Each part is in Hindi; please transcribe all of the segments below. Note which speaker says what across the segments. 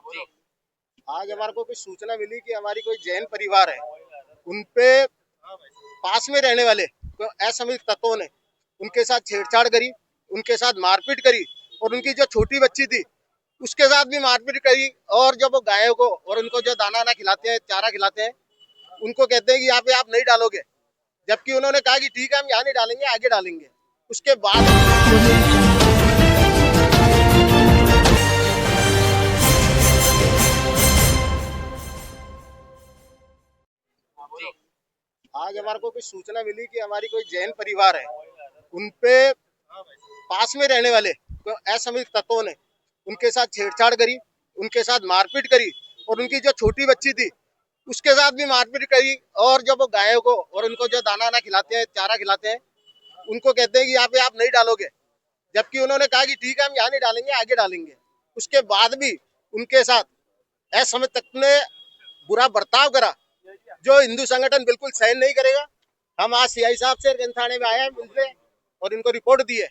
Speaker 1: आज हमारे को कुछ सूचना मिली कि हमारी कोई जैन परिवार है, उनपे पास में रहने वाले असंदिग्ध तत्वों ने उनके साथ छेड़छाड़ करी, उनके साथ मारपीट करी और उनकी जो छोटी बच्ची थी उसके साथ भी मारपीट करी। और जब वो गायों को और उनको जो दाना वाना खिलाते हैं, चारा खिलाते हैं, उनको कहते हैं कि यहाँ पे आप नहीं डालोगे, जबकि उन्होंने कहा कि ठीक है हम यहाँ नहीं डालेंगे, आगे डालेंगे। उसके बाद आज हमारे को कुछ सूचना मिली कि हमारी कोई जैन परिवार है, उनपे पास में रहने वाले असंदिग्ध तत्वों ने उनके साथ छेड़छाड़ करी, उनके साथ मारपीट करी और उनकी जो छोटी बच्ची थी उसके साथ भी मारपीट करी। और जब वो गायों को और उनको जो दाना वाना खिलाते हैं, चारा खिलाते हैं, उनको कहते हैं कि यहाँ पे आप नहीं डालोगे, जबकि उन्होंने कहा कि ठीक है हम यहाँ नहीं डालेंगे, आगे डालेंगे। उसके बाद भी उनके साथ असंदिग्ध तत्व ने बुरा बर्ताव करा, जो हिंदू संगठन बिल्कुल सहन नहीं करेगा। हम आज सीआई साहब से गंज थाने में आए हैं मिलने और इनको रिपोर्ट दी है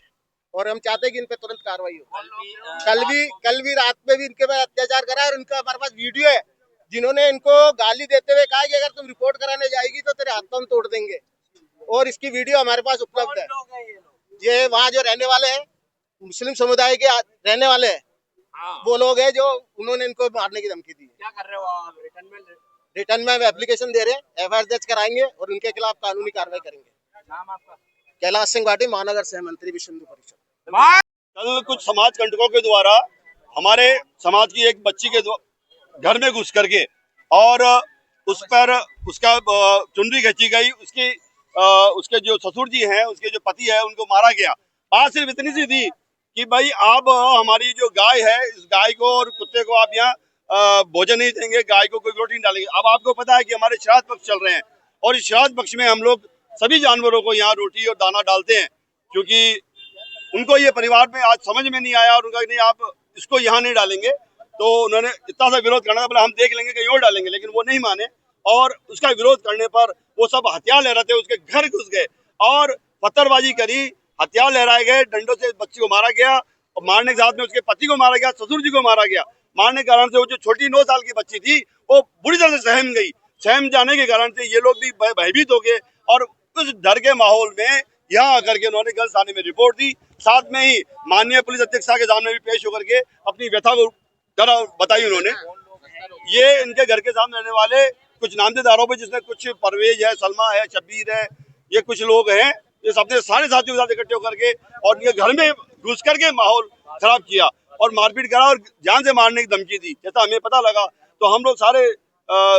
Speaker 1: और हम चाहते हैं कि इन पे तुरंत कार्रवाई हो। कल भी रात में भी इनके पे अत्याचार करा और इनका हमारे पास वीडियो है, जिन्होंने इनको गाली देते हुए कहा कि अगर तुम रिपोर्ट कराने जाएगी तो तेरे हाथ तो हम तोड़ देंगे। और इसकी वीडियो हमारे पास उपलब्ध है। ये वहाँ जो रहने वाले हैं, मुस्लिम समुदाय के रहने वाले हैं, वो लोग हैं जो उन्होंने इनको मारने की धमकी दी। क्या कर रहे हो आप? रिटर्न में एप्लीकेशन दे रहे हैं, एफआईआर दर्ज कराएंगे और उनके खिलाफ कानूनी कार्रवाई करेंगे। नाम आपका? कैलाश सिंह भाटी, महानगर सह मंत्री विश्व हिंदू परिषद।
Speaker 2: कल कुछ समाज कंटकों के द्वारा हमारे समाज की एक बच्ची के घर में घुस करके और उस पर उसका चुनरी खींची गई, उसके जो ससुर जी हैं, उसके जो पति है, उनको मारा गया। बात सिर्फ इतनी सी थी कि भाई आप हमारी जो गाय है, इस गाय को और कुत्ते को आप यहाँ भोजन नहीं देंगे, गाय को कोई रोटी नहीं डालेंगे। अब आपको पता है कि हमारे श्राद्ध पक्ष चल रहे हैं और इस श्राद्ध पक्ष में हम लोग सभी जानवरों को यहाँ रोटी और दाना डालते हैं, क्योंकि उनको ये परिवार में आज समझ में नहीं आया और उनका नहीं आप इसको यहाँ नहीं डालेंगे, तो उन्होंने इतना सा विरोध करना था, बोला हम देख लेंगे कहीं और डालेंगे, लेकिन वो नहीं माने और उसका विरोध करने पर वो सब हथियार लहराते थे, उसके घर घुस गए और पत्थरबाजी करी, हथियार लहराए गए, डंडों से बच्ची को मारा गया और मारने के साथ में उसके पति को मारा गया, ससुर जी को मारा गया। मारने के कारण से वो जो छोटी 9 साल की बच्ची थी वो बुरी तरह से सहम गई। सहम जाने के कारण से ये लोग भी भयभीत हो गए और उस डर के माहौल में यहाँ आकर के उन्होंने गंज थाने में रिपोर्ट दी। साथ में ही माननीय पुलिस अधीक्षक के सामने भी पेश होकर के अपनी व्यथा को बताई उन्होंने। ये इनके घर के सामने रहने वाले कुछ नामजद आरोप है, जिसमें कुछ परवेज है, सलमा है, शब्बीर है, ये कुछ लोग हैं, ये सबने सारे साथियों के साथ इकट्ठे होकर के और इनके घर में घुस करके माहौल खराब किया और मारपीट करा और जान से मारने की धमकी दी। जैसा हमें पता लगा तो हम लोग सारे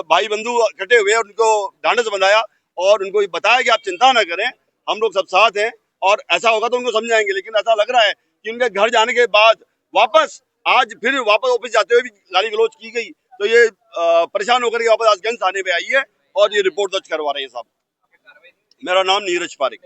Speaker 2: भाई बंधु इकट्ठे हुए और उनको ढांढस बंधाया और उनको बताया कि आप चिंता न करें, हम लोग सब साथ हैं और ऐसा होगा तो उनको समझाएंगे। लेकिन ऐसा लग रहा है कि उनके घर जाने के बाद वापस ऑफिस जाते हुए भी गाली गलौज की गई, तो ये परेशान होकर के वापस आज गंज थाने में आई है और ये रिपोर्ट दर्ज करवा रहे हैं साहब। मेरा नाम नीरज पारिक।